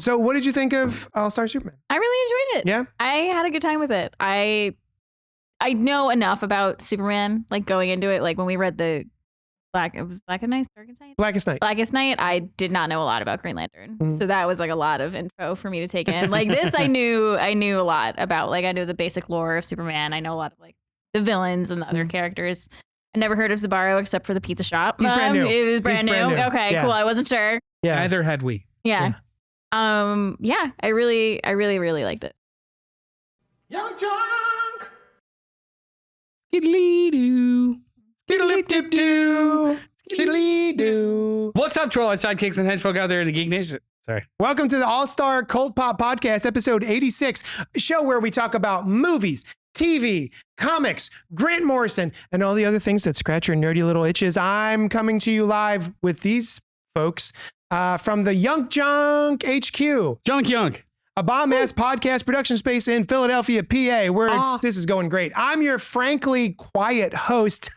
So what did you think of All-Star Superman? I really enjoyed it. Yeah? I had a good time with it. I know enough about Superman, like going into it, like when we read the Blackest Night, I did not know a lot about Green Lantern. Mm-hmm. So that was like a lot of info for me to take in. Like this, I knew a lot about, like I knew the basic lore of Superman. I know a lot of like the villains and the other characters. I never heard of Zabaro except for the pizza shop. He's brand new. It was brand new. Okay, Yeah. cool. I wasn't sure. Yeah. Neither had we. Yeah. Yeah, I really liked it. YUNKJunk! Skiddly-doo. Skiddly-dip-doo. Skiddly-doo. What's up, Troll Sidekicks and Hedgehog out there in the Geek Nation? Sorry. Welcome to the All-Star Cult Pop Podcast, episode 86, a show where we talk about movies, TV, comics, Grant Morrison, and all the other things that scratch your nerdy little itches. I'm coming to you live with these folks from the YUNKJunk HQ. YUNKJunk. A bomb-ass podcast production space in Philadelphia, PA, where this is going great. I'm your frankly quiet host,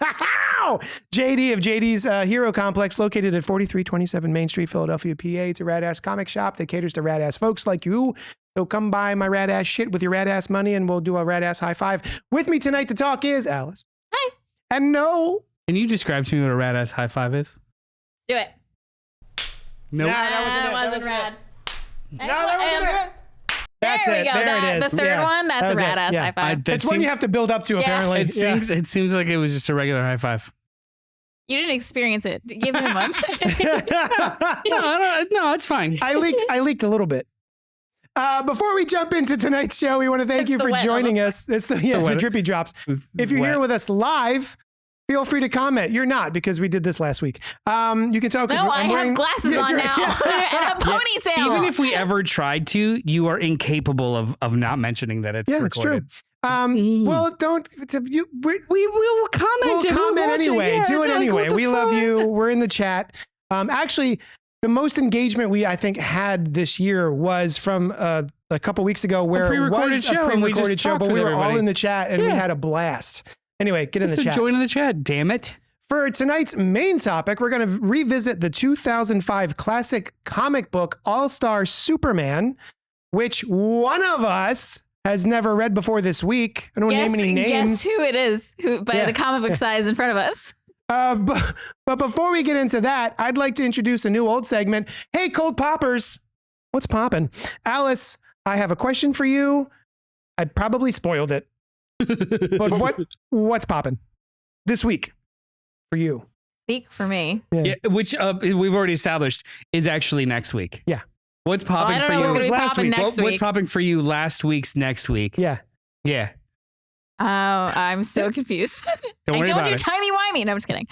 JD of JD's Hero Complex, located at 4327 Main Street, Philadelphia, PA. It's a rad-ass comic shop that caters to rad-ass folks like you. So come buy my rad-ass shit with your rad-ass money, and we'll do a rad-ass high five. With me tonight to talk is Alice. Hi. And Noel. Can you describe to me what a rad-ass high five is? Do it. Nope. Nah, that wasn't rad. No, that wasn't it. That's there it. we go. There it is. The third one, that's that a was rad ass Yeah. high five. It's one you have to build up to, apparently. It seems like it was just a regular high five. You didn't experience it. Give him one. No, it's fine. I leaked a little bit. Before we jump into tonight's show, we want to thank you for joining us. It's the drippy drops. If you're here with us live, feel free to comment. You're not, because we did this last week. You can tell because I have glasses on now and a ponytail. Even if we ever tried to, you are incapable of not mentioning that it's recorded. It's true. Well, don't. We will comment. We'll comment anyway. Yeah, do it anyway. Like, we love you. We're in the chat. Actually, the most engagement I think had this year was from a couple weeks ago, where it was a pre-recorded show, but we were all in the chat and we had a blast. Anyway, get in the chat. Join in the chat, damn it. For tonight's main topic, we're going to revisit the 2005 classic comic book All-Star Superman, which one of us has never read before this week. I don't name any names. Guess who it is by the comic book size in front of us. But before we get into that, I'd like to introduce a new old segment. Hey, Cold Poppers, what's poppin'? Alice, I have a question for you. I probably spoiled it. But what's poppin' this week for you? Speak for me. Yeah, which we've already established is actually next week. Yeah. What's popping for you? Last week. What's popping for you last week's next week? Yeah. Yeah. Oh, I'm so confused. Don't do timey-wimey. No, I'm just kidding.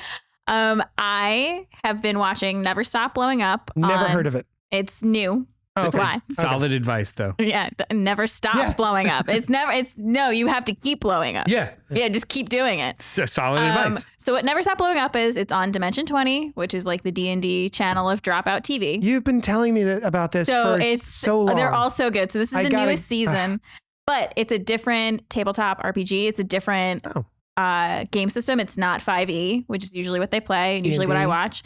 I have been watching Never Stop Blowing Up. Never heard of it. It's new. That's why. Solid advice, though. Yeah, never stop blowing up. You have to keep blowing up. Yeah. Yeah, just keep doing it. It's a solid advice. So what Never Stop Blowing Up is, it's on Dimension 20, which is like the D&D channel of Dropout TV. You've been telling me about this for so long. They're all so good. So this is the newest season, but it's a different tabletop RPG. It's a different game system. It's not 5e, which is usually what they play and usually what I watch.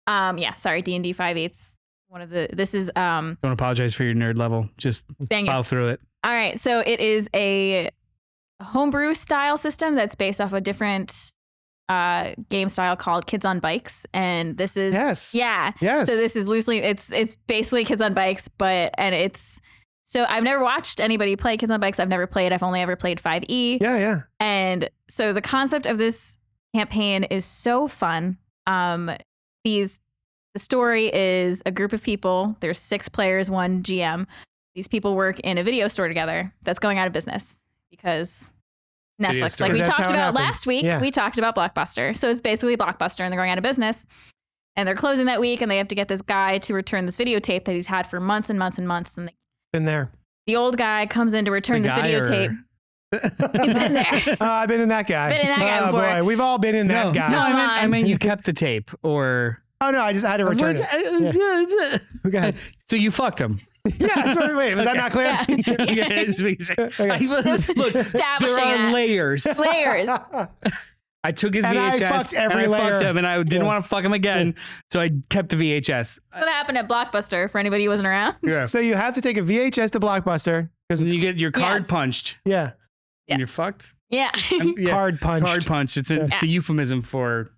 D&D 5e. It's one of the, this is, don't apologize for your nerd level. Just plow through it. All right. So it is a homebrew style system that's based off a different game style called Kids on Bikes. And this is, So this is loosely, it's basically Kids on Bikes, so I've never watched anybody play Kids on Bikes. I've never played. I've only ever played 5e. Yeah. And so the concept of this campaign is so fun. The story is a group of people. There's 6 players, 1 GM. These people work in a video store together that's going out of business because Netflix. Like we talked about last week, we talked about Blockbuster. So it's basically Blockbuster and they're going out of business. And they're closing that week and they have to get this guy to return this videotape that he's had for months and months and months. And been there. The old guy comes in to return this videotape. You've been there. I've been in that guy. Before. Boy, we've all been in that guy. No, I mean you kept the tape or... Oh, no, I just had to return it. Okay. So you fucked him. Yeah, wait, was that not clear? Yeah. Look, there are layers. Layers. I I took his and VHS I fucked every and I layer. fucked him, and I didn't want to fuck him again, so I kept the VHS. What happened at Blockbuster for anybody who wasn't around? Yeah. So you have to take a VHS to Blockbuster because you get your card punched. Yeah. And you're fucked. Yeah. Card punched. Card punch. It's a euphemism for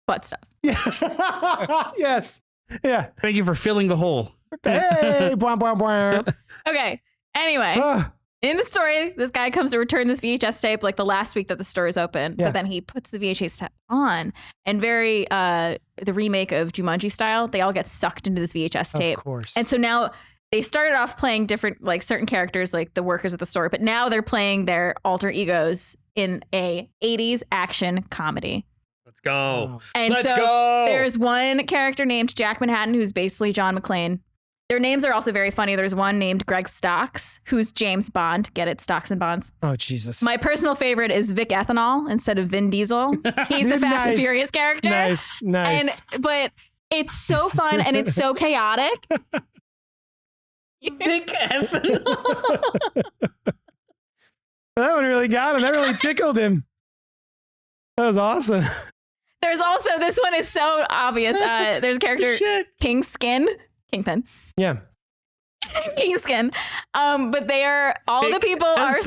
butt stuff. Yeah. Yes. Yeah. Thank you for filling the hole. Hey. Bwah, bwah, bwah. Okay. Anyway. In the story, this guy comes to return this VHS tape like the last week that the store is open, but then he puts the VHS tape on, and the remake of Jumanji style, they all get sucked into this VHS tape. Of course. And so now they started off playing different, like certain characters, like the workers at the store, but now they're playing their alter egos in a 80s action comedy. Let's go. And Let's go. There's one character named Jack Manhattan who's basically John McClane. Their names are also very funny. There's one named Greg Stocks, who's James Bond. Get it? Stocks and Bonds. Oh, Jesus. My personal favorite is Vic Ethanol instead of Vin Diesel. He's the Fast and Furious character. Nice. But it's so fun and it's so chaotic. Vic Ethanol. That one really got him. That really tickled him. That was awesome. There's also, this one is so obvious. There's a character, Kingpin. Yeah. Kingskin. But they are, all the people are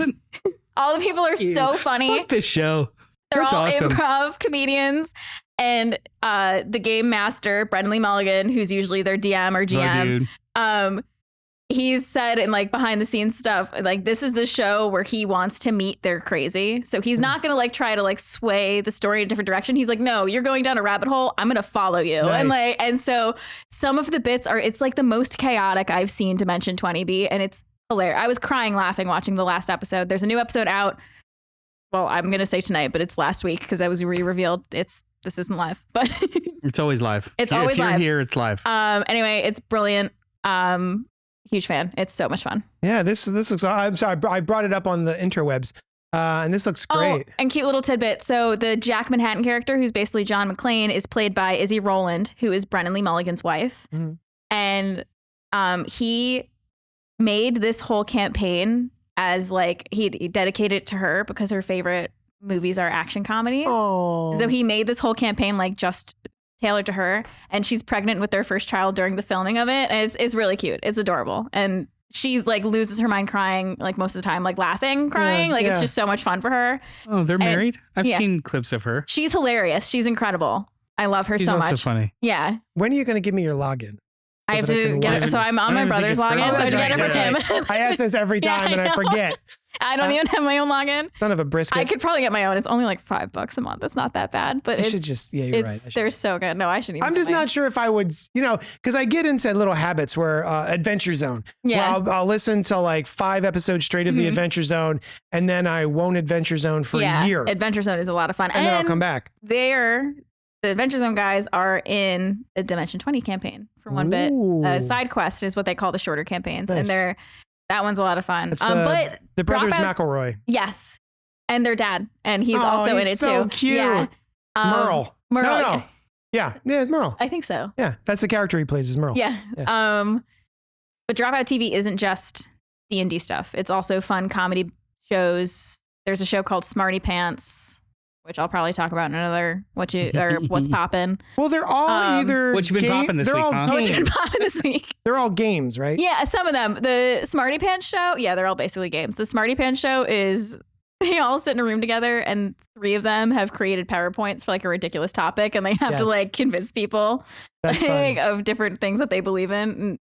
so funny. Fuck this show. They're That's all awesome. improv comedians. And the game master, Brendan Lee Mulligan, who's usually their DM or GM, he's said in like behind the scenes stuff, like this is the show where he wants to meet their crazy. So he's not going to like try to like sway the story in a different direction. He's like, no, you're going down a rabbit hole. I'm going to follow you. Nice. And so some of the bits it's like the most chaotic I've seen Dimension 20 be. And it's hilarious. I was crying laughing watching the last episode. There's a new episode out. Well, I'm going to say tonight, but it's last week because I was revealed. This isn't live, but it's always live. It's always live. If you're here, it's live. Anyway, it's brilliant. Huge fan. It's so much fun. Yeah, this looks. I'm sorry, I brought it up on the interwebs, and this looks great. Oh, and cute little tidbit. So the Jack Manhattan character, who's basically John McClane, is played by Izzy Rowland, who is Brendan Lee Mulligan's wife, and he made this whole campaign as like he dedicated it to her because her favorite movies are action comedies. Oh. So he made this whole campaign like just tailored to her, and she's pregnant with their first child during the filming of it. And it's really cute. It's adorable. And she's like loses her mind crying like most of the time, like laughing, crying. It's just so much fun for her. Oh, they're married? I've seen clips of her. She's hilarious. She's incredible. I love her so much. She's also funny. Yeah. When are you going to give me your login? I have to get it. So I'm on my brother's login. So I have to get it for Tim. I ask this every time and I forget. I don't even have my own login. Son of a brisket. I could probably get my own. It's only like $5 a month. It's not that bad, but should just, you're right. They're so good. No, I shouldn't even. I'm just not sure if I would, because I get into little habits where Adventure Zone. Yeah. I'll listen to like 5 episodes straight of the Adventure Zone, and then I won't Adventure Zone for a year. Adventure Zone is a lot of fun. And then I'll come back. The Adventure Zone guys are in a Dimension 20 campaign for one bit. Side quest is what they call the shorter campaigns. Nice. And that one's a lot of fun. But the brothers McElroy. Yes. And their dad. And he's also in it so too. Cute. Yeah. Merle. No. Yeah, it's Merle. I think so. Yeah, that's the character he plays is Merle. Yeah. But Dropout TV isn't just D&D stuff. It's also fun comedy shows. There's a show called Smarty Pants, which I'll probably talk about in another What's Poppin'. Well, they're all either what you been popping this week, huh? What's been popping this week? They're all games, right? Yeah, some of them. The Smarty Pants show, they're all basically games. The Smarty Pants show is they all sit in a room together, and 3 of them have created PowerPoints for like a ridiculous topic, and they have to like convince people of different things that they believe in. And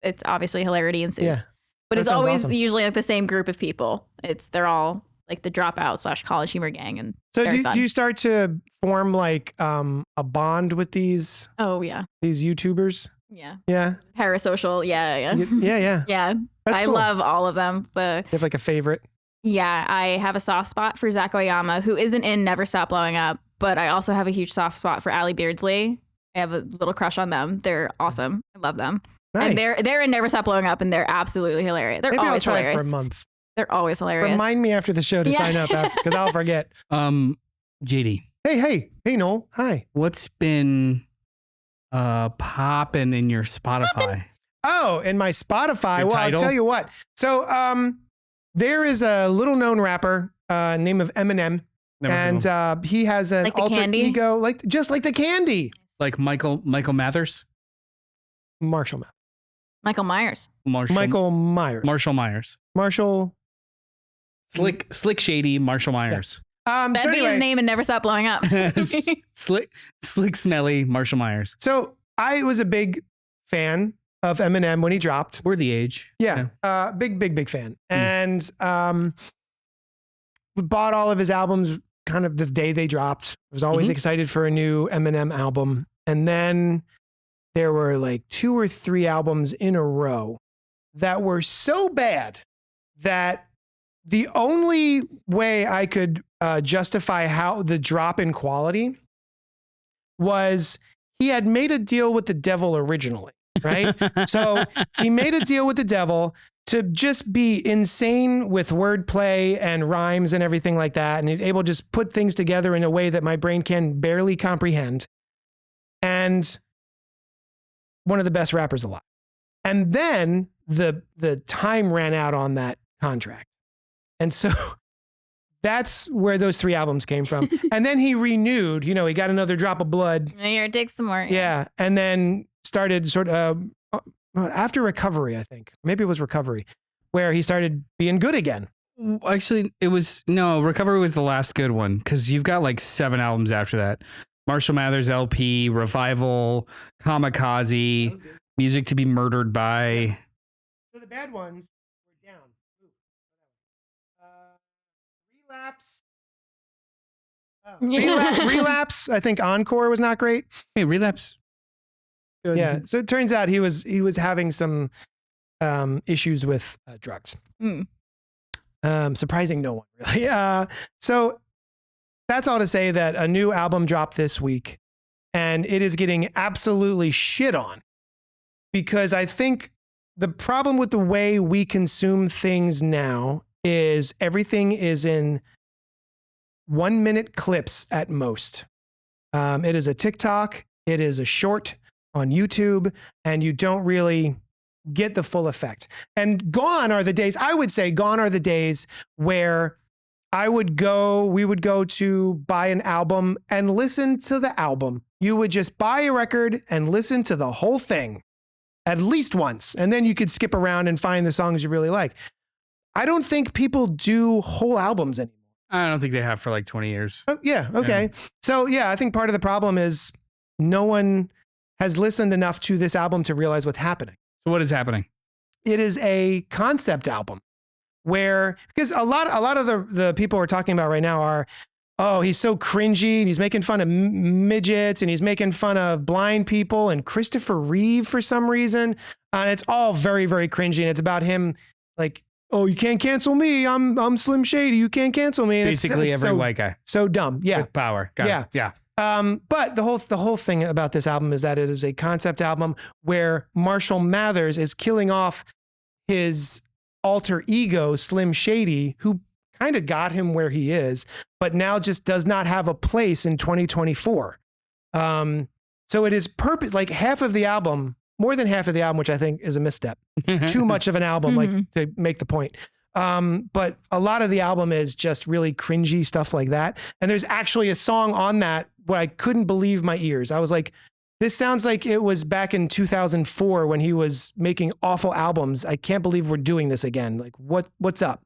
it's obviously hilarity ensues. Yeah, but it's always usually like the same group of people. They're all like the dropout / college humor gang. And so do you start to form like a bond with these? Oh yeah. These YouTubers? Yeah. Yeah. Parasocial. Yeah. Yeah. Yeah. I love all of them. You have like a favorite? Yeah. I have a soft spot for Zach Oyama, who isn't in Never Stop Blowing Up, but I also have a huge soft spot for Allie Beardsley. I have a little crush on them. They're awesome. I love them. Nice. And they're in Never Stop Blowing Up, and they're absolutely hilarious. They're always I'll try hilarious. It for a month. They're always hilarious. Remind me after the show to sign up because I'll forget. JD. Hey, Noel. Hi. What's been popping in your Spotify? Oh, in my Spotify. Well, I'll tell you what. So there is a little known rapper named of Eminem. And he has an like alter ego, just like the candy. Like Michael Mathers? Marshall Mathers. Michael Myers. Michael Myers. Marshall Myers. Marshall. Slick Shady Marshall Myers. That'd be his name and never stop blowing up. Slick Smelly Marshall Myers. So I was a big fan of Eminem when he dropped. We're the age. Yeah. Big fan. And bought all of his albums kind of the day they dropped. I was always excited for a new Eminem album. And then there were like 2 or 3 albums in a row that were so bad that the only way I could justify how the drop in quality was he had made a deal with the devil originally, right? So he made a deal with the devil to just be insane with wordplay and rhymes and everything like that, and able to just put things together in a way that my brain can barely comprehend. And one of the best rappers alive. And then the time ran out on that contract. And so that's where those 3 albums came from. And then he renewed, he got another drop of blood. Here, dig some more. Yeah. And then started sort of after Recovery, I think. Maybe it was Recovery, where he started being good again. Actually, Recovery was the last good one, because you've got like 7 albums after that. Marshall Mathers LP, Revival, Kamikaze, Music to be Murdered By. So the bad ones were down. Relapse. Relapse. I think Encore was not great. Hey, Relapse. Good. Yeah. So it turns out he was having some issues with drugs. Surprising no one really. So that's all to say that a new album dropped this week, and it is getting absolutely shit on, because I think the problem with the way we consume things now is everything is in 1-minute clips at most. It is a TikTok, it is a short on YouTube, and you don't really get the full effect. And gone are the days, I would say, gone are the days where we would go to buy an album and listen to the album. You would just buy a record and listen to the whole thing at least once, and then you could skip around and find the songs you really like. I don't think people do whole albums anymore. I don't think they have for like 20 years. Oh, yeah. Okay. Yeah. So yeah, I think part of the problem is no one has listened enough to this album to realize what's happening. So what is happening? It is a concept album because a lot of the people we're talking about right now are, oh, he's so cringy and he's making fun of midgets and he's making fun of blind people and Christopher Reeve for some reason. And it's all very, very cringy. And it's about him like, oh, you can't cancel me. I'm Slim Shady. You can't cancel me. And basically it's every white guy. So dumb. Yeah. With power. Got it. But the whole thing about this album is that it is a concept album where Marshall Mathers is killing off his alter ego, Slim Shady, who kind of got him where he is, but now just does not have a place in 2024. So it is like half of the album, more than half of the album, which I think is a misstep. It's too much of an album, like to make the point. But a lot of the album is just really cringy stuff like that. And there's actually a song on that where I couldn't believe my ears. I was like, this sounds like it was back in 2004 when he was making awful albums. I can't believe we're doing this again. Like, what's up?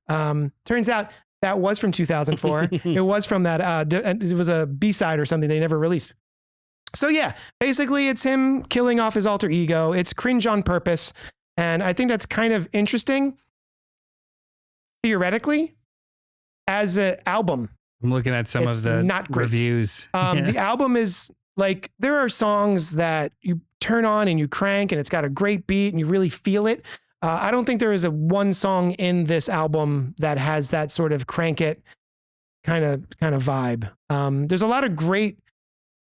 Turns out that was from 2004. It was from that, it was a B-side or something they never released. So yeah, basically it's him killing off his alter ego. It's cringe on purpose. And I think that's kind of interesting, theoretically, as an album. I'm looking at some of the not great. Reviews. The album is like, there are songs that you turn on and you crank and it's got a great beat and you really feel it. I don't think there is one song in this album that has that sort of crank it kind of vibe. There's a lot of great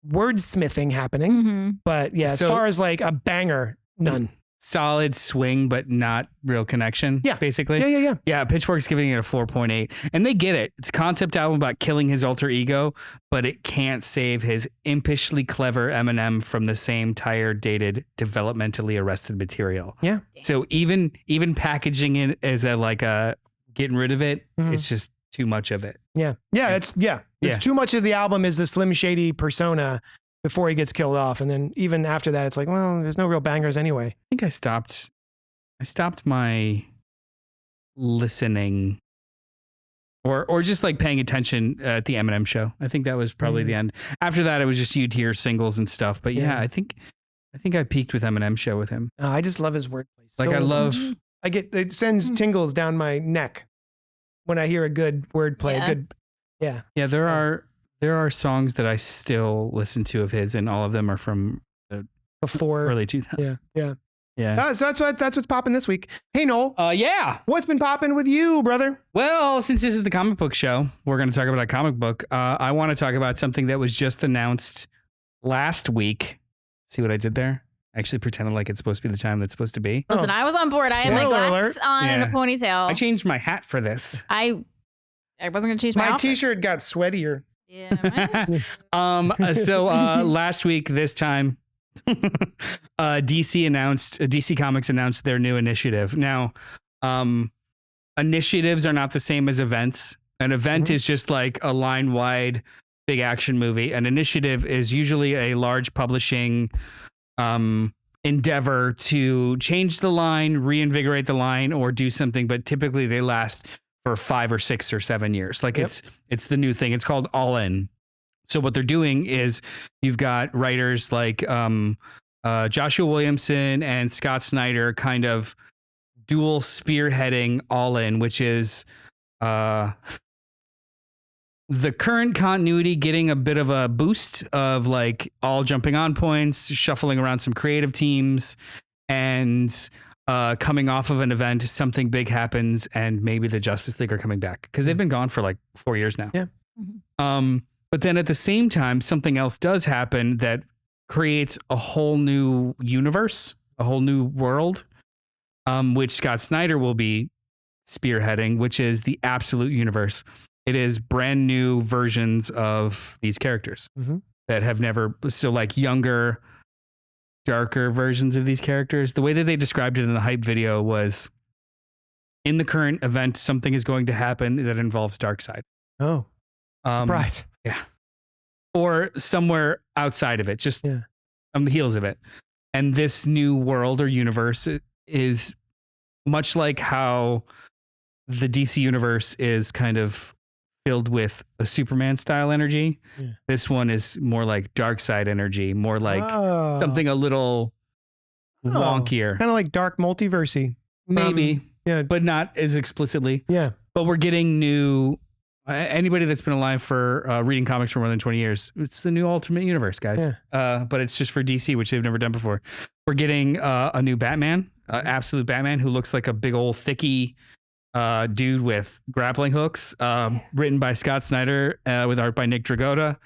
wordsmithing happening, but yeah, as far as like a banger, none. Solid swing, but not real connection. Yeah, basically. Yeah. Pitchfork's giving it a 4.8, and they get it. It's a concept album about killing his alter ego, but it can't save his impishly clever Eminem from the same tired, dated, developmentally arrested material. Yeah. So even packaging it as a getting rid of it, it's just too much of it. Yeah. Too much of the album is the Slim Shady persona before he gets killed off. And then even after that, it's like, well, there's no real bangers anyway. I think I stopped my listening or just like paying attention at the Eminem show. I think that was probably the end. After that, it was just you'd hear singles and stuff. But I think I peaked with Eminem show with him. I just love his wordplay. Like it sends tingles down my neck when I hear a good wordplay. Yeah. There are songs that I still listen to of his, and all of them are from before early 2000s. Yeah. So that's what's popping this week. Hey, Noel. What's been popping with you, brother? Well, since this is the comic book show, we're going to talk about a comic book. I want to talk about something that was just announced last week. See what I did there? I actually pretended like it's supposed to be the time that's supposed to be. Listen, I was on board. I had my glasses on and a ponytail. I changed my hat for this. I wasn't going to change my outfit. T-shirt got sweatier. Yeah. So last week, this time, DC Comics announced their new initiative. Now, initiatives are not the same as events. An event is just like a line-wide big action movie. An initiative is usually a large publishing endeavor to change the line, reinvigorate the line, or do something. But typically, they last for 5 or 6 or 7 years. Like it's the new thing. It's called All In. So what they're doing is you've got writers like Joshua Williamson and Scott Snyder kind of dual spearheading All In, which is the current continuity getting a bit of a boost of like all jumping on points, shuffling around some creative teams, and coming off of an event, something big happens, and maybe the Justice League are coming back because they've been gone for like 4 years now. Yeah. But then at the same time, something else does happen that creates a whole new universe, a whole new world, which Scott Snyder will be spearheading, which is the Absolute Universe. It is brand new versions of these characters that have never, so like younger, darker versions of these characters. The way that they described it in the hype video was, in the current event, something is going to happen that involves Darkseid. Oh. Surprise. Yeah. Or somewhere outside of it, just on the heels of it. And this new world or universe is much like how the DC universe is kind of filled with a Superman style energy. Yeah. This one is more like Darkseid energy, more like something a little wonkier. Kind of like Dark Multiversey. Maybe. But not as explicitly. Yeah. But we're getting new. Anybody that's been alive for reading comics for more than 20 years, it's the new Ultimate Universe, guys. Yeah. But it's just for DC, which they've never done before. We're getting a new Batman, Absolute Batman, who looks like a big old thicky dude with grappling hooks, written by Scott Snyder with art by Nick Dragotta.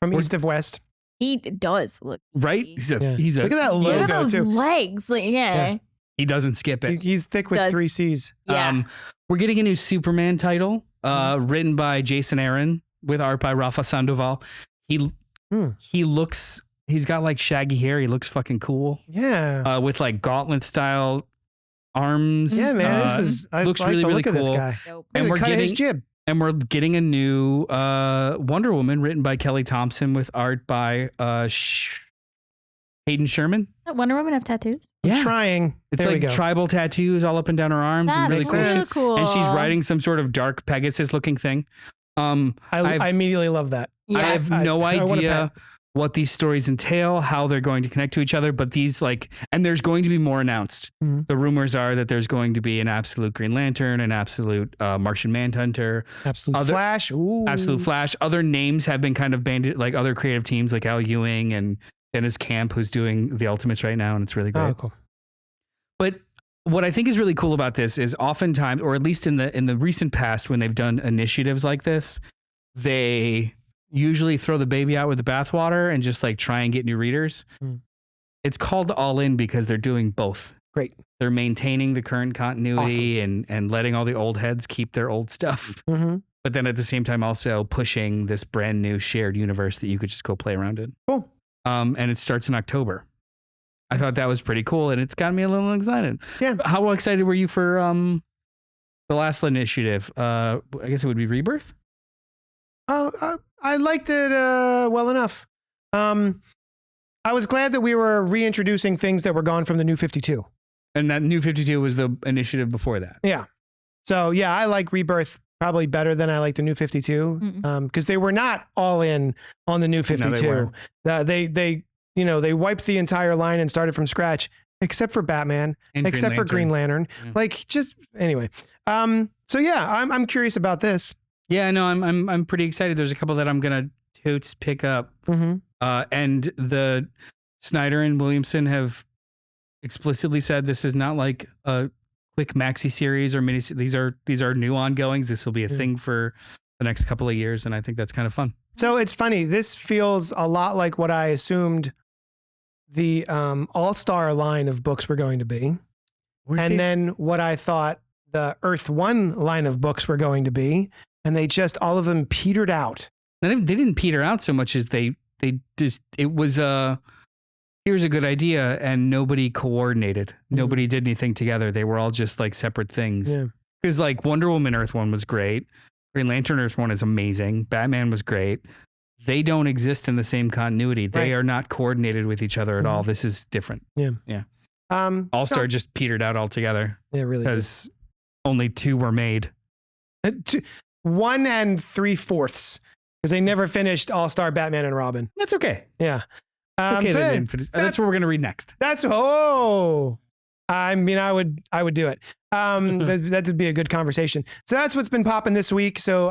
From East of West. He does look right. He's a look at that logo. Look at those too. legs. Like, He doesn't skip it. He's thick with 3 C's. Yeah. We're getting a new Superman title, written by Jason Aaron with art by Rafa Sandoval. He looks, he's got like shaggy hair. He looks fucking cool. Yeah. With like gauntlet style arms. Yeah, man. Looks like really, the really look cool. Of this guy. And we're getting his jib. And we're getting a new Wonder Woman written by Kelly Thompson with art by Hayden Sherman. Does Wonder Woman have tattoos? Yeah. I'm trying. It's like tribal tattoos all up and down her arms. That's and really cool. And she's riding some sort of dark Pegasus looking thing. I immediately love that. Yeah. I have no idea what these stories entail, how they're going to connect to each other, but these and there's going to be more announced. Mm-hmm. The rumors are that there's going to be an Absolute Green Lantern, an Absolute Martian Manhunter, Absolute Flash. Ooh. Absolute Flash. Other names have been kind of banded, like other creative teams like Al Ewing and Dennis Camp, who's doing the Ultimates right now, and it's really great. Oh, cool. But what I think is really cool about this is oftentimes, or at least in the recent past, when they've done initiatives like this, they usually throw the baby out with the bathwater and just like try and get new readers. It's called All In because they're doing both. Great. They're maintaining the current continuity and letting all the old heads keep their old stuff. Mm-hmm. But then at the same time also pushing this brand new shared universe that you could just go play around in. Cool. And it starts in October. I thought that was pretty cool, and it's got me a little excited. Yeah. How excited were you for the last initiative? I guess it would be Rebirth? I liked it well enough. I was glad that we were reintroducing things that were gone from the New 52. And that New 52 was the initiative before that. Yeah. So yeah, I like Rebirth probably better than I like the New 52 because they were not all in on the New 52. No, they wiped the entire line and started from scratch, except for Batman, and except for Green Lantern. Yeah. Like just anyway. So yeah, I'm curious about this. Yeah, no, I'm pretty excited. There's a couple that I'm gonna totes pick up. And the Snyder and Williamson have explicitly said this is not like a quick maxi series or mini. These are new ongoings. This will be a thing for the next couple of years, and I think that's kind of fun. So it's funny. This feels a lot like what I assumed the All-Star line of books were going to be, then what I thought the Earth One line of books were going to be, and they just all of them petered out. They didn't peter out so much as they just, it was here's a good idea, and nobody coordinated. Nobody did anything together. They were all just like separate things. Because like Wonder Woman Earth 1 was great. Green Lantern Earth 1 is amazing. Batman was great. They don't exist in the same continuity. They are not coordinated with each other at all. This is different. Yeah. All-Star just petered out altogether. Yeah, really. Because only 2 were made. 1 3/4. Because they never finished All-Star Batman and Robin. That's okay. Yeah. Okay, that's what we're going to read next. I mean, I would do it. That would be a good conversation. So that's what's been popping this week. So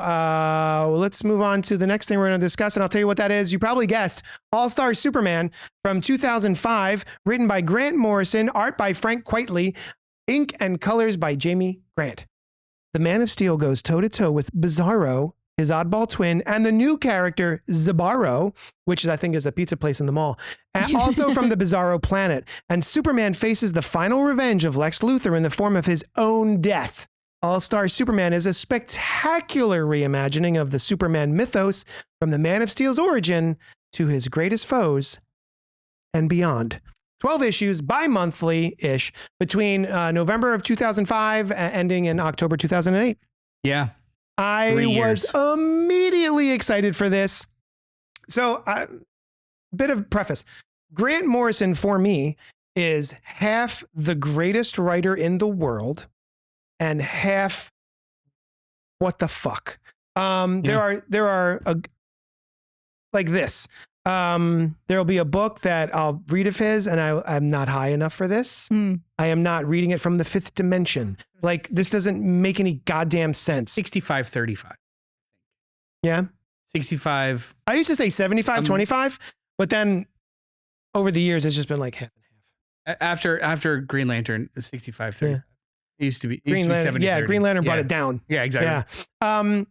let's move on to the next thing we're going to discuss. And I'll tell you what that is. You probably guessed. All-Star Superman from 2005, written by Grant Morrison, art by Frank Quitely, ink and colors by Jamie Grant. The Man of Steel goes toe-to-toe with Bizarro, his oddball twin, and the new character Zabaro, which I think is a pizza place in the mall, and also from the Bizarro planet. And Superman faces the final revenge of Lex Luthor in the form of his own death. All-Star Superman is a spectacular reimagining of the Superman mythos from the Man of Steel's origin to his greatest foes and beyond. 12 issues, bi-monthly-ish, between November of 2005 ending in October 2008. Yeah. I was immediately excited for this. So, bit of preface. Grant Morrison, for me, is half the greatest writer in the world and half what the fuck. There are like this. There'll be a book that I'll read of his and I'm not high enough for this. I am not reading it from the 5th dimension. Like, this doesn't make any goddamn sense. 65-35. Yeah. 65. I used to say 75-25, but then over the years, it's just been like half and half. After Green Lantern, 65-35. Yeah. It used to be 70-30. Yeah, Green Lantern brought it down. Yeah, exactly. Yeah.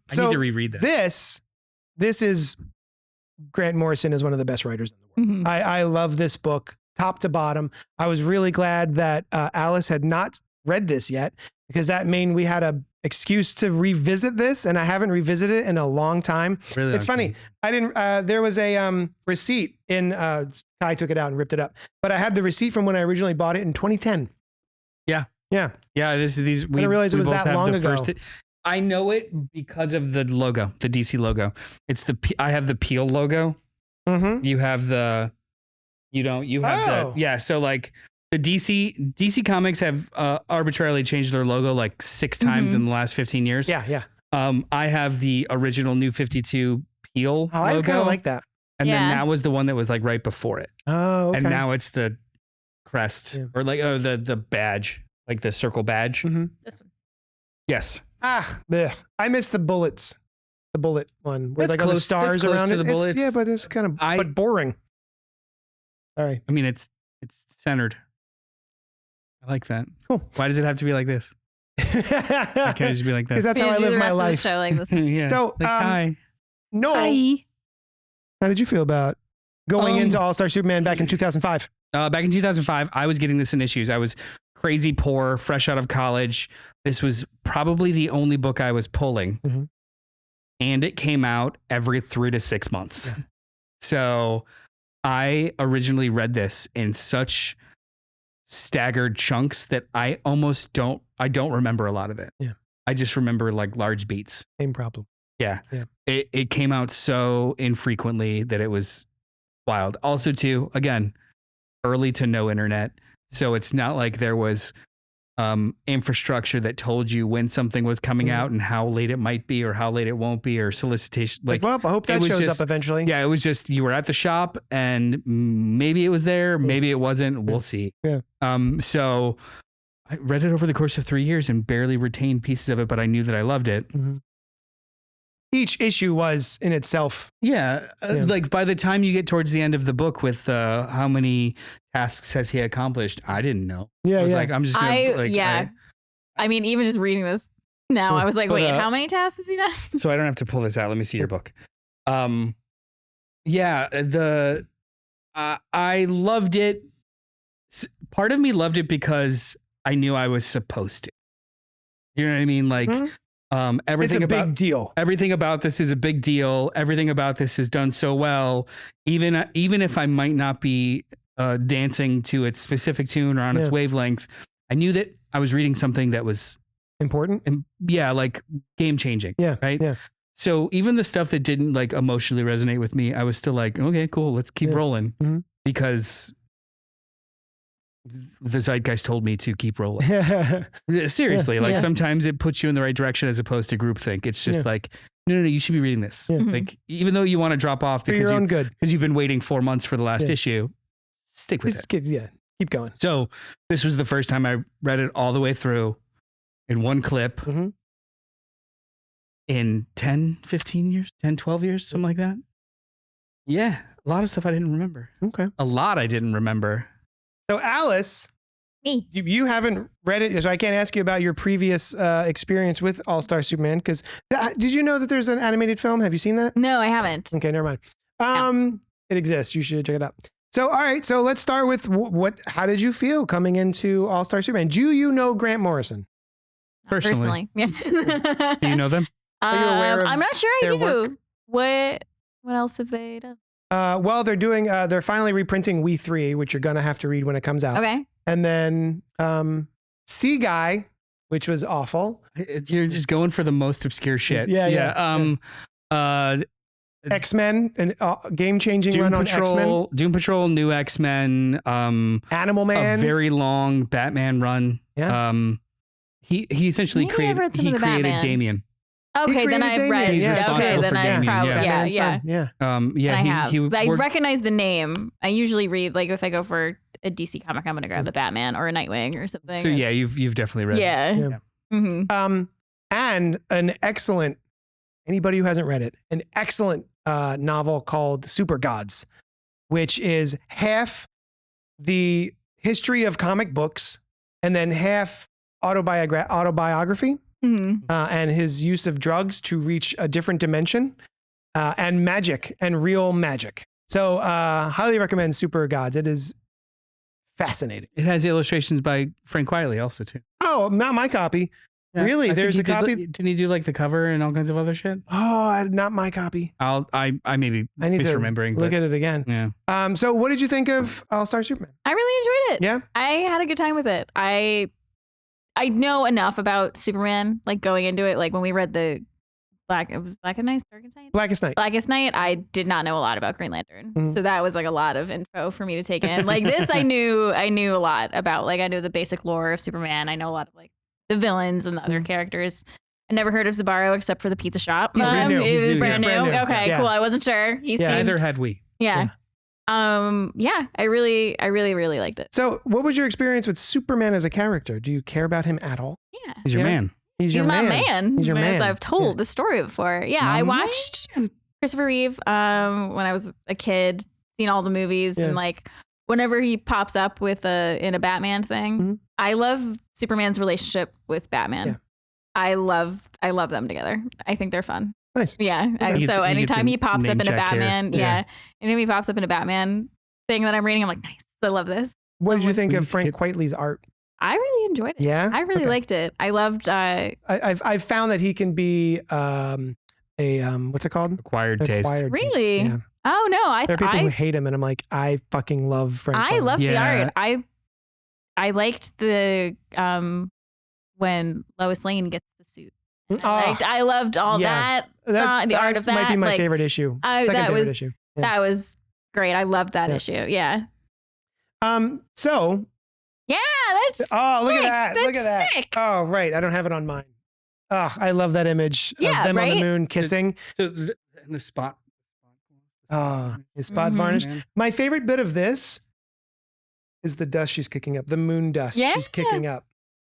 So I need to reread that. This is Grant Morrison is one of the best writers in the world. I love this book top to bottom. I was really glad that Alice had not read this yet, because that meant we had a excuse to revisit this, and I haven't revisited it in a long time. Really, it's funny. I didn't. There was a receipt in. Kai took it out and ripped it up, but I had the receipt from when I originally bought it in 2010. Yeah. Yeah. These. I didn't realize it was that long ago. I know it because of the logo, the DC logo. It's I have the Peel logo. You have the. You don't. You have the. Yeah. So like. The DC Comics have arbitrarily changed their logo like 6 times in the last 15 years. Yeah. I have the original New 52 Peel logo. I kind of like that. And then that was the one that was like right before it. Oh, okay. And now it's the crest or like the badge, like the circle badge. This one. Yes. I miss the bullets. The bullet one where that's like all the stars around to it. The bullets. Yeah, but it's kind of but boring. Sorry. I mean, it's centered. I like that. Cool. Why does it have to be like this? I can't just be like this. Because that's how I live my life. Show like this. Yeah. So, like, hi. Noel, hi. How did you feel about going into All-Star Superman back in 2005? Back in 2005, I was getting this in issues. I was crazy poor, fresh out of college. This was probably the only book I was pulling. And it came out every 3 to 6 months. Yeah. So I originally read this in such staggered chunks that I almost don't remember a lot of it. Yeah. I just remember like large beats. Same problem. Yeah. It came out so infrequently that it was wild. Also, too, again, early to no internet. So it's not like there was infrastructure that told you when something was coming out and how late it might be or how late it won't be or solicitation. Like, well, I hope that shows up eventually. Yeah, it was just you were at the shop and maybe it was there, maybe it wasn't. We'll see. Yeah. So I read it over the course of 3 years and barely retained pieces of it, but I knew that I loved it. Mm-hmm. Each issue was in itself. Like by the time you get towards the end of the book with how many tasks has he accomplished, I didn't know. I was like, I'm just gonna, I mean, even just reading this now, I was like, wait, how many tasks has he done? So I don't have to pull this out. Let me see your book. I loved it. Part of me loved it because I knew I was supposed to. You know what I mean? Like, everything it's a big deal. Everything about this is a big deal. Everything about this is done so well. Even if I might not be dancing to its specific tune or on its wavelength, I knew that I was reading something that was important. Like game changing. Yeah. Right. Yeah. So even the stuff that didn't like emotionally resonate with me, I was still like, okay, cool, let's keep rolling because the zeitgeist told me to keep rolling. Seriously, like sometimes it puts you in the right direction as opposed to groupthink. It's just like, no, you should be reading this. Like, even though you want to drop off because you've been waiting 4 months for the last issue, stick with it. Keep going. So this was the first time I read it all the way through in one clip in 10, 15 years, 10, 12 years, something like that. Yeah, a lot of stuff I didn't remember. Okay. A lot I didn't remember. So Alice, you haven't read it, so I can't ask you about your previous experience with All-Star Superman, because did you know that there's an animated film? Have you seen that? No, I haven't. Okay, never mind. It exists. You should check it out. So, all right. So let's start with how did you feel coming into All-Star Superman? Do you know Grant Morrison? Personally. Yeah. Do you know them? Are you aware of I'm not sure I do. work? What else have they done? Well, they're finally reprinting We 3, which you're going to have to read when it comes out. Okay. And then Sea Guy, which was awful. You're just going for the most obscure shit. X-Men, and game-changing run on X-Men. Doom Patrol, New X-Men. Animal Man. A very long Batman run. Yeah. He essentially created Damian. Okay, then I've read. He's responsible for Damian. I recognize the name. I usually read, like, if I go for a DC comic, I'm going to grab the Batman or a Nightwing or something. So you've definitely read. Yeah. Mm-hmm. And an excellent, anybody who hasn't read it, an excellent novel called Super Gods, which is half the history of comic books and then half autobiography. And his use of drugs to reach a different dimension, and magic and real magic. So highly recommend Super Gods. It is fascinating. It has illustrations by Frank Quitely also too. Oh, not my copy. Yeah, really? There's a copy. Didn't he do like the cover and all kinds of other shit? Oh, not my copy. I maybe I need misremembering. To look at it again. Yeah. So what did you think of All-Star Superman? I really enjoyed it. Yeah. I had a good time with it. I know enough about Superman, like going into it, like when we read the Blackest Night, I did not know a lot about Green Lantern. Mm-hmm. So that was like a lot of info for me to take in. Like this, I knew a lot about, like I knew the basic lore of Superman. I know a lot of like the villains and the other characters. I never heard of Zabaro except for the pizza shop. He's brand new. He's brand new. Okay, cool. I wasn't sure. Neither had we. Yeah. I really liked it. So what was your experience with Superman as a character? Do you care about him at all? Yeah. He's your man. He's my man. He's your man. As I've told the story before. Yeah. I watched Christopher Reeve when I was a kid, seen all the movies, and like whenever he pops up with in a Batman thing, I love Superman's relationship with Batman. Yeah. I love them together. I think they're fun. Nice. Yeah. So anytime he pops up in a Batman, anytime he pops up in a Batman thing that I'm reading, I'm like, nice. I love this. What did you think of Frank Quitely's art? I really enjoyed it. Yeah? I really liked it. I loved... I've found that he can be what's it called? Acquired taste. Really? Yeah. Oh, no. There are people who hate him, and I'm like, I fucking love Frank Quitely. I love the art. I liked the... when Lois Lane gets the suit I loved all that. The art of that might be my favorite issue. Favorite issue. Yeah. That was great. I loved that issue. Yeah. So. Yeah, that's. Oh, look at that! That's look at that! Sick. Oh, right. I don't have it on mine. Oh, I love that image of them on the moon kissing. The spot. Oh, his spot varnish. My favorite bit of this is the dust she's kicking up. The moon dust she's kicking up.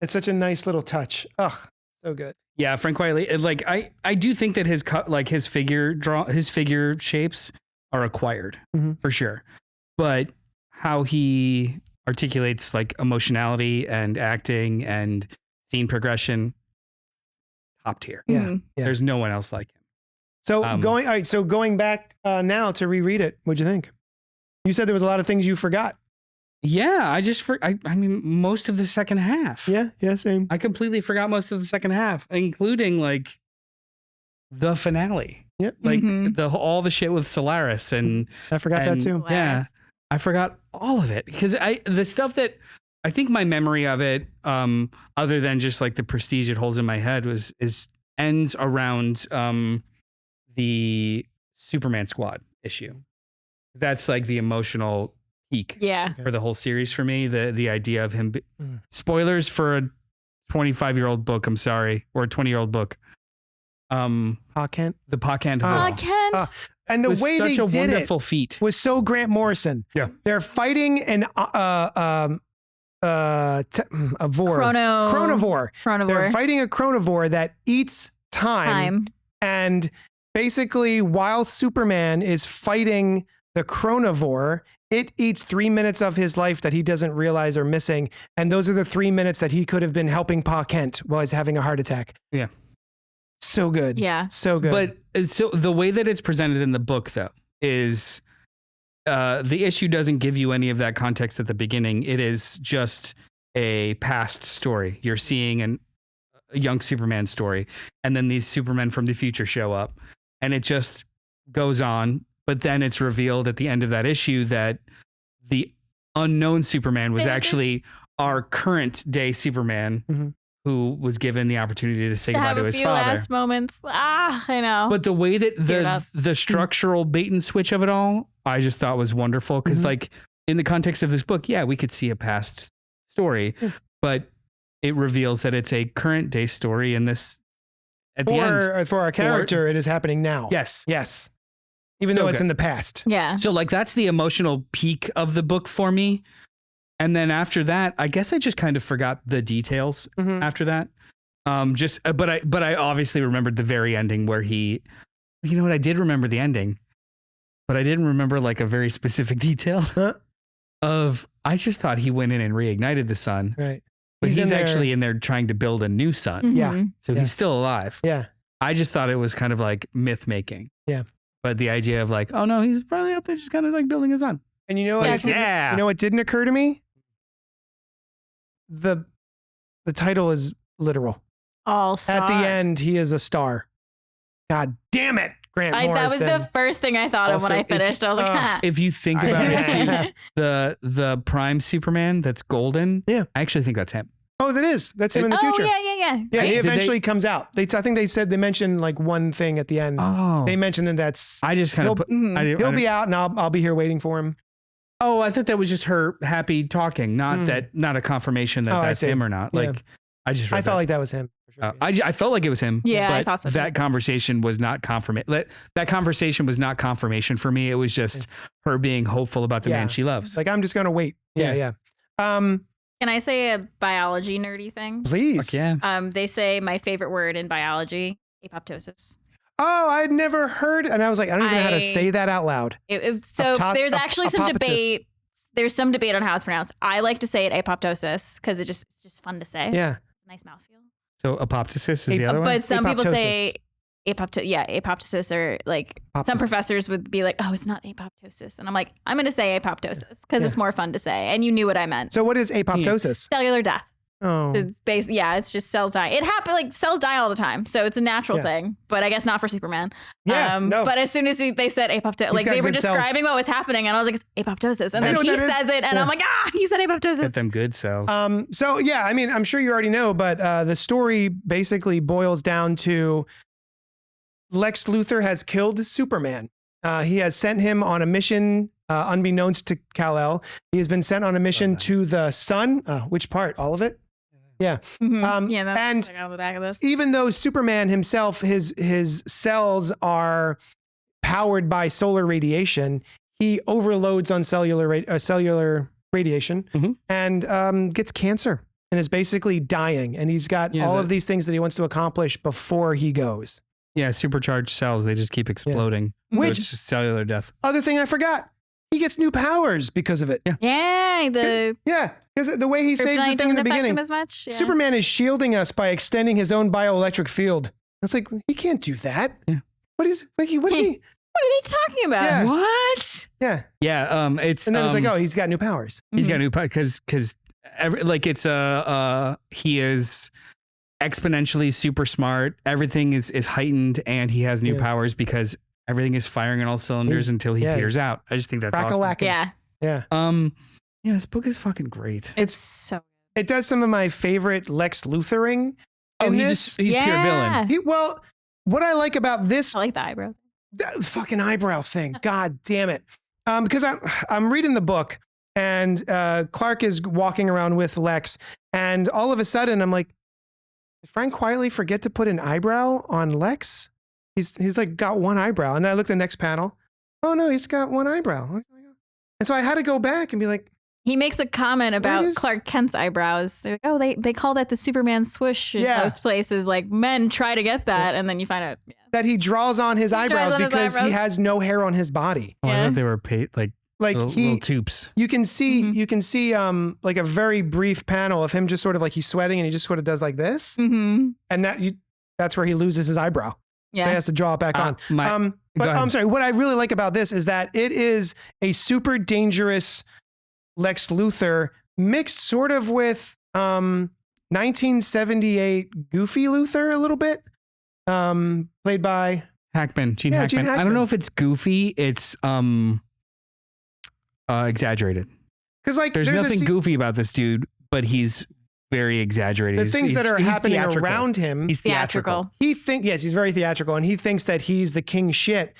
It's such a nice little touch. Oh, so good. Yeah, Frank Wiley. Like I do think that his figure shapes are acquired for sure, but how he articulates like emotionality and acting and scene progression, top tier. Yeah. There's no one else like him. So going back now to reread it, what'd you think? You said there was a lot of things you forgot. Yeah, I mean, most of the second half. Yeah, same. I completely forgot most of the second half, including like the finale. Yep. Like all the shit with Solaris and I forgot that too. Solaris. Yeah. I forgot all of it because the stuff that I think my memory of it, other than just like the prestige it holds in my head, ends around the Superman Squad issue. That's like the emotional peak for the whole series for me. The idea of him. Spoilers for a 25-year-old book. I'm sorry, or a 20-year-old book. Pa Kent. The Pa Kent. And the way they did wonderful feat was so Grant Morrison. Yeah, they're fighting a chronivore. They're fighting a chronivore that eats time. And basically, while Superman is fighting the chronivore, it eats 3 minutes of his life that he doesn't realize are missing. And those are the 3 minutes that he could have been helping Pa Kent while he's having a heart attack. Yeah. So good. Yeah. So good. But so the way that it's presented in the book, though, is the issue doesn't give you any of that context at the beginning. It is just a past story. You're seeing a young Superman story. And then these Supermen from the future show up. And it just goes on. But then it's revealed at the end of that issue that the unknown Superman was actually our current day Superman. Who was given the opportunity to say goodbye to his father. Last moments. I know. But the way that the structural bait and switch of it all, I just thought was wonderful. Because like in the context of this book, we could see a past story, but it reveals that it's a current day story. And this at the end for our character, it is happening now. Yes. Even though it's in the past. Yeah. So like that's the emotional peak of the book for me. And then after that, I guess I just kind of forgot the details after that. But I obviously remembered the very ending where you know what? I did remember the ending, but I didn't remember like a very specific detail I just thought he went in and reignited the sun. Right. But he's actually in there trying to build a new sun. Yeah. So he's still alive. Yeah. I just thought it was kind of like myth making. Yeah. But the idea of like, oh no, he's probably up there just kind of like building a sun. And you know what? You know what didn't occur to me? The title is literal. All star. At the end, he is a star. God damn it, Grant Morrison. That was the first thing I thought of when I finished. I was like, if you think about it, too, the Prime Superman that's golden, I actually think that's him. Oh, that is. That's him in the future. Yeah. Yeah, he eventually comes out. I think they mentioned like one thing at the end. Oh. They mentioned that that's... I just kind of... He'll be out and I'll be here waiting for him. Oh, I thought that was just her happy talking, not a confirmation that that's him or not. Like, I felt like that was him. For sure. I felt like it was him. Yeah, but I thought so. That conversation was not confirmation. That conversation was not confirmation for me. It was just her being hopeful about the man she loves. Like, I'm just going to wait. Yeah. Can I say a biology nerdy thing? Please. Yeah. They say my favorite word in biology, apoptosis. Oh, I'd never heard. And I was like, I don't even know how to say that out loud. There's actually some debate. There's some debate on how it's pronounced. I like to say it apoptosis because it's just fun to say. Yeah. It's a nice mouthfeel. So apoptosis is the other one? But some people say apoptosis, or like some professors would be like, oh, it's not apoptosis. And I'm like, I'm going to say apoptosis because it's more fun to say. And you knew what I meant. So what is apoptosis? Cellular death. Oh. So it's just cells die. It happens, like cells die all the time. So it's a natural thing, but I guess not for Superman. Yeah, no. But as soon as they said apoptosis, like they were describing what was happening and I was like, it's apoptosis. And then he says it and I'm like, he said apoptosis. Get them good cells. So yeah, I mean, I'm sure you already know, but the story basically boils down to Lex Luthor has killed Superman. He has sent him on a mission unbeknownst to Kal-El. He has been sent on a mission to the sun. Which part? All of it? Yeah. Mm-hmm. That's and on the back of this. Even though Superman himself, his cells are powered by solar radiation, he overloads on cellular radiation and gets cancer and is basically dying. And he's got all of these things that he wants to accomplish before he goes. Yeah, supercharged cells. They just keep exploding. Yeah. Which is just cellular death. Other thing I forgot. He gets new powers because of it. Yeah. Because the way he saves the thing in the beginning. As much. Yeah. Superman is shielding us by extending his own bioelectric field. It's like, he can't do that. Yeah. What is he? What are they talking about? Yeah. What? Yeah. Yeah. It's and then it's like, oh, he's got new powers. He's got new powers because he is exponentially super smart. Everything is heightened, and he has new powers because everything is firing on all cylinders until he peers out. I just think that's awesome. Yeah. This book is fucking great. It's so. It does some of my favorite Lex Luthering. He's pure villain. What I like about this, I like the eyebrow. That fucking eyebrow thing. God damn it. Because I'm reading the book, and Clark is walking around with Lex, and all of a sudden I'm like, did Frank quietly forget to put an eyebrow on Lex? He's like got one eyebrow. And then I look at the next panel. Oh no, he's got one eyebrow. And so I had to go back and be like, he makes a comment about Clark Kent's eyebrows. They're like, they call that the Superman swoosh in most places. Like men try to get that, and then you find out that he draws on his eyebrows because he has no hair on his body. Oh, I thought they were like little tubes. You can see like a very brief panel of him just sort of like he's sweating and he just sort of does like this, and that's where he loses his eyebrow. Yeah, so he has to draw it back on. But I'm sorry. What I really like about this is that it is a super dangerous Lex Luthor mixed sort of with 1978 Goofy Luthor a little bit, played by Gene Hackman. I don't know if it's goofy. It's exaggerated. Because there's nothing goofy about this dude, but he's very exaggerated. The things that are happening around him. He's theatrical. He's very theatrical, and he thinks that he's the king shit.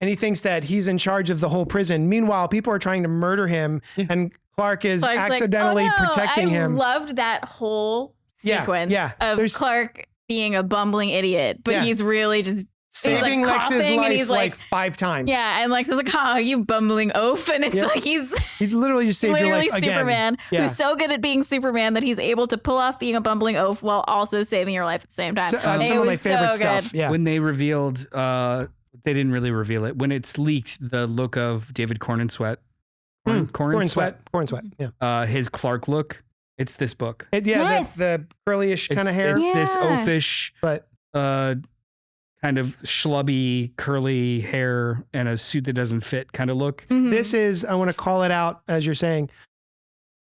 And he thinks that he's in charge of the whole prison. Meanwhile, people are trying to murder him, and Clark is accidentally protecting him. I loved that whole sequence of Clark being a bumbling idiot, but he's really just saving Lex's life like 5 times. Yeah, and like, oh, you bumbling oaf. And it's like he literally just saved your life again. Superman, who's so good at being Superman that he's able to pull off being a bumbling oaf while also saving your life at the same time. Some of my favorite stuff. Yeah. When they revealed, they didn't really revel it. When it's leaked, the look of David Corn Sweat. Corn Sweat. Yeah. His Clark look. It's this book. The curly-ish kind of hair. It's this oafish, but kind of schlubby, curly hair and a suit that doesn't fit kind of look. Mm-hmm. This is, I want to call it out as you're saying,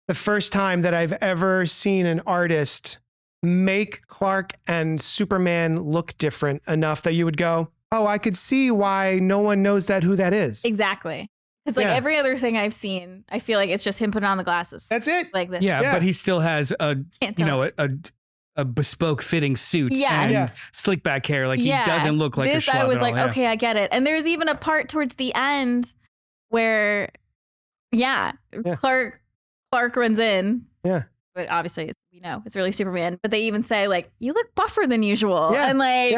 the first time that I've ever seen an artist make Clark and Superman look different enough that you would go, oh, I could see why no one knows who that is. Exactly. Because every other thing I've seen, I feel like it's just him putting on the glasses. That's it. Like this. Yeah, but he still has a bespoke fitting suit and slick back hair. Like he doesn't look like this. A schlub I was at like, all. okay, I get it. And there's even a part towards the end where, Clark runs in. Yeah. But obviously, it's really Superman. But they even say, like, you look buffer than usual. Yeah. And like,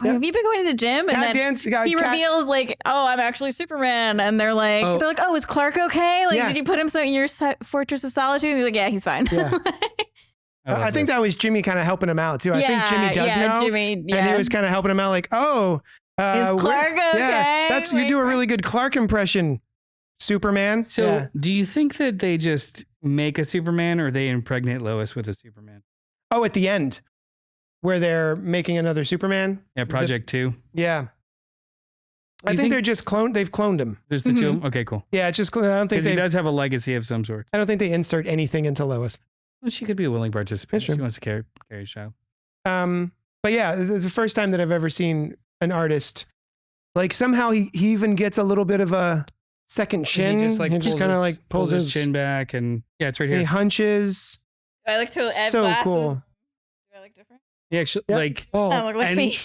have you been going to the gym? And then he reveals, like, oh, I'm actually Superman. And they're like, oh, is Clark okay? Like, did you put him in your Fortress of Solitude? And he's like, yeah, he's fine. Yeah. I think that was Jimmy kind of helping him out too. I think Jimmy does know. And he was kind of helping him out, like, oh, is Clark okay? Yeah, you do a really good Clark impression, Superman. So do you think that they just make a Superman or they impregnate Lois with a Superman? Oh, at the end where they're making another Superman? Yeah, Project 2. Yeah. I think they're just they've cloned him. There's the two? Okay, cool. Yeah, it's just, I don't think he does have a legacy of some sort. I don't think they insert anything into Lois. Well, she could be a willing participant. She wants to carry a show. But yeah, this is the first time that I've ever seen an artist like somehow he even gets a little bit of a second chin. He just kind of like pulls his chin back, and it's right here. He hunches. I like to add so glasses. Cool. Do I look different? Yeah, actually, like look like me.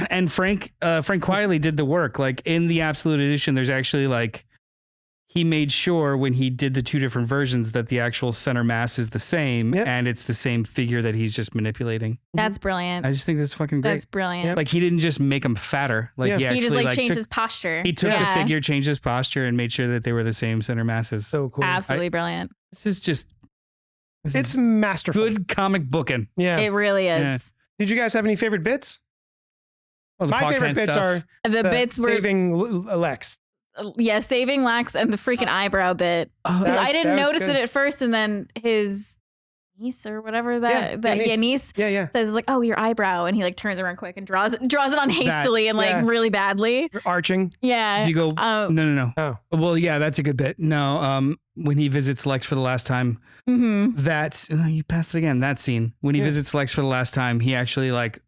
And Frank quietly did the work. Like in the Absolute Edition, there's actually like he made sure when he did the two different versions that the actual center mass is the same, and it's the same figure that he's just manipulating. That's brilliant. I just think this is fucking great. That's brilliant. Like he didn't just make him fatter. Like he actually just like changed his posture. He took the figure, changed his posture, and made sure that they were the same center masses. So cool. Absolutely brilliant. This is just. It's masterful. Good comic booking. Yeah, it really is. Yeah. Did you guys have any favorite bits? Well, my favorite bits are the bits were saving Lex. Yeah, saving Lex and the freaking eyebrow bit. I didn't notice it at first, and then his niece or whatever niece says like, "Oh, your eyebrow," and he like turns around quick and draws it on hastily and like really badly. Arching. Yeah. You go no. Oh. Well, yeah, that's a good bit. No, when he visits Lex for the last time, that's you passed it again. That scene when he visits Lex for the last time, he actually like.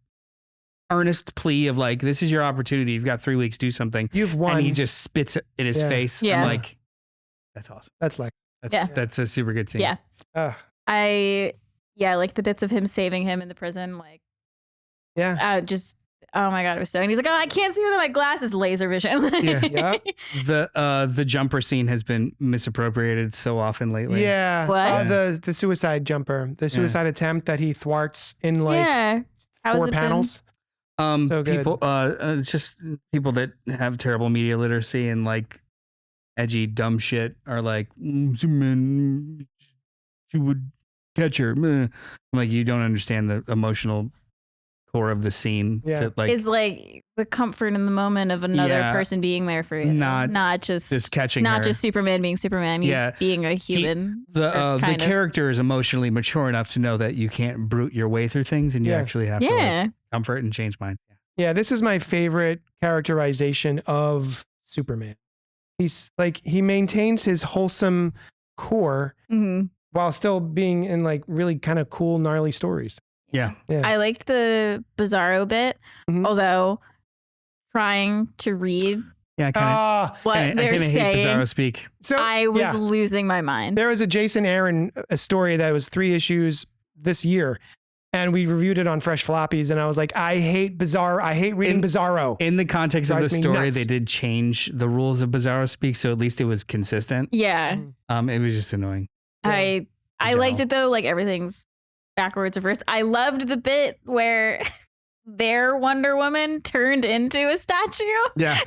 Earnest plea of like, this is your opportunity. You've got 3 weeks, do something. You've won. And he just spits it in his face. Yeah. I'm like, that's awesome. That's like, that's a super good scene. Yeah. I like the bits of him saving him in the prison. Like, oh my God, it was so, and he's like, oh, I can't see with my glasses, laser vision. The jumper scene has been misappropriated so often lately. Yeah. What? The suicide jumper, the suicide attempt that he thwarts in like 4 panels. So good. People, just people that have terrible media literacy and like edgy, dumb shit are like, Superman, she would catch her. I'm like, you don't understand the emotional core of the scene. Yeah. To, like, is like the comfort in the moment of another person being there for you. Not just catching not her. just Superman being Superman. He's being a human. The character is emotionally mature enough to know that you can't brute your way through things, and you actually have to like, comfort and change minds. Yeah, this is my favorite characterization of Superman. He's like, he maintains his wholesome core while still being in like really kind of cool, gnarly stories. Yeah. I liked the Bizarro bit, although trying to read what they're saying. Bizarro speak. So I was losing my mind. There was a Jason Aaron story that was 3 issues this year. And we reviewed it on Fresh Floppies, and I was like, I hate Bizarro. I hate reading Bizarro. In the context of the story, they did change the rules of Bizarro speak, so at least it was consistent. Yeah. It was just annoying. I liked it though. Like everything's backwards reverse. I loved the bit where their Wonder Woman turned into a statue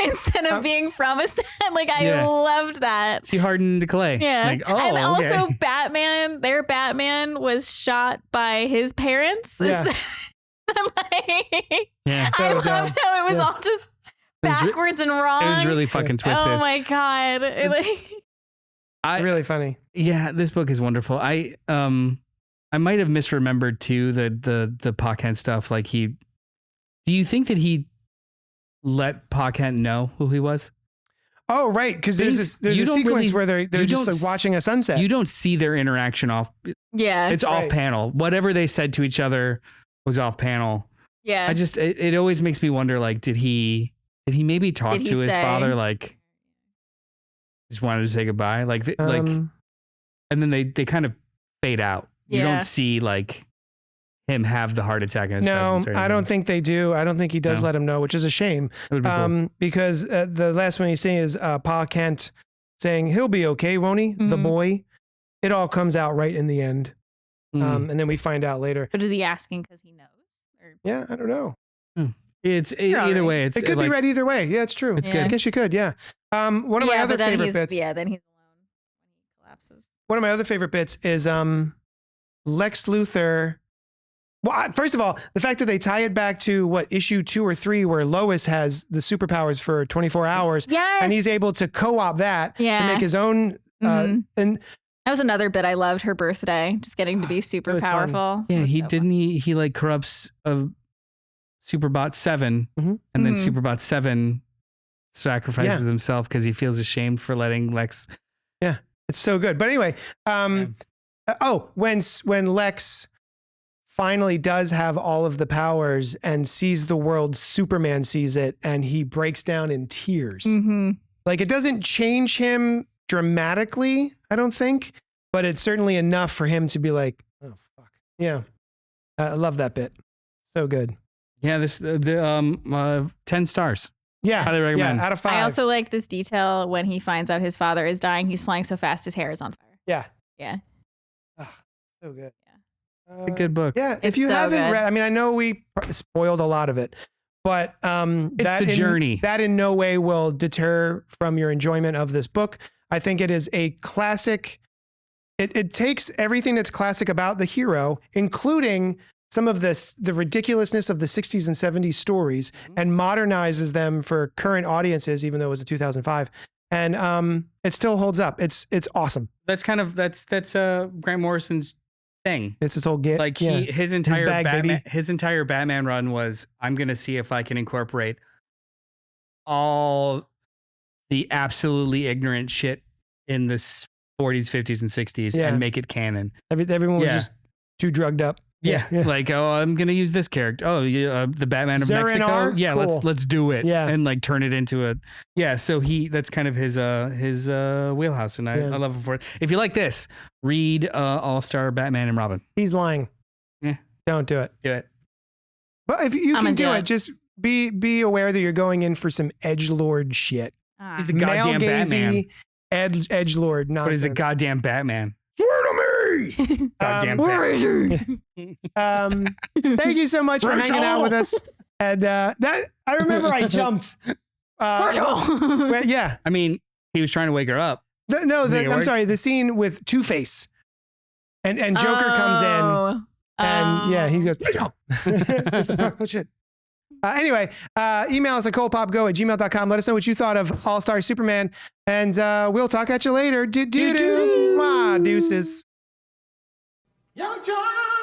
instead of being from a statue. Like I loved that. She hardened to clay. Yeah. Like, and also their Batman was shot by his parents. Yeah. I loved how it was all just backwards and wrong. It was really fucking twisted. Oh my God. Really funny. Yeah, this book is wonderful. I might have misremembered too the Pa Kent stuff. Like do you think that he let Pa Kent know who he was? Oh, right. Because there's a sequence where they're just like watching a sunset. You don't see their interaction off. Yeah. It's off panel. Whatever they said to each other was off panel. Yeah. It always makes me wonder, like, did he maybe talk to his father, like, just wanted to say goodbye? Like, and then they kind of fade out. You don't see, like, him have the heart attack in his presence. No, I don't think they do. I don't think he does let him know, which is a shame. It would be cool. Because the last one he's saying is Pa Kent saying, he'll be okay, won't he? The boy. It all comes out right in the end. And then we find out later. But is he asking because he knows? Yeah, I don't know. It's either way. It could be read either way. Yeah, it's true. It's good. I guess you could, one of my other favorite bits. Yeah, then he's alone when he collapses. One of my other favorite bits is Lex Luthor. Well, first of all, the fact that they tie it back to issue 2 or 3, where Lois has the superpowers for 24 hours, and he's able to co-opt that to make his own. And that was another bit I loved. Her birthday, just getting to be super powerful. Yeah, he like corrupts Superbot 7, and then Superbot 7 sacrifices himself because he feels ashamed for letting Lex. Yeah, it's so good. But anyway, When Lex finally does have all of the powers and sees the world Superman sees it, and he breaks down in tears. Mm-hmm. Like, it doesn't change him dramatically, I don't think, but it's certainly enough for him to be like, oh, fuck. Yeah. I love that bit. So good. Yeah, 10 stars. Yeah. Highly recommend. Yeah, out of 5. I also like this detail when he finds out his father is dying. He's flying so fast his hair is on fire. Yeah. Yeah. Oh, so good. Yeah. It's a good book. Yeah. It's if you so haven't good. read, I mean, I know we spoiled a lot of it, but it's the journey. That in no way will deter from your enjoyment of this book. I think it is a classic. It takes everything that's classic about the hero, including some of the ridiculousness of the 60s and 70s stories, and modernizes them for current audiences, even though it was a 2005. And it still holds up. It's awesome. That's Grant Morrison's thing. It's his whole get. Like his entire Batman run was, I'm gonna see if I can incorporate all the absolutely ignorant shit in the 40s, 50s, and 60s and make it canon. Everyone was just too drugged up. Yeah. Like, oh, I'm gonna use this character. Oh, the Batman of Mexico. Yeah, cool. let's do it. Yeah, and like turn it into a. Yeah, so that's kind of his wheelhouse, and I love him for it. If you like this, read All-Star Batman and Robin. He's lying. Yeah, don't do it. Do it. But if you can do it, just be aware that you're going in for some edgelord shit. He's the goddamn Batman. Edgelord nonsense. What is the goddamn Batman? Swear to me. Goddamn Batman. Thank you so much for hanging out with us. And that I remember I jumped. Yeah. I mean, he was trying to wake her up. I'm sorry. The scene with Two-Face and Joker comes in and he goes, oh shit. Anyway, email us at cultpopgo@gmail.com. Let us know what you thought of All-Star Superman, and we'll talk at you later. Deuces. YUNKJunk!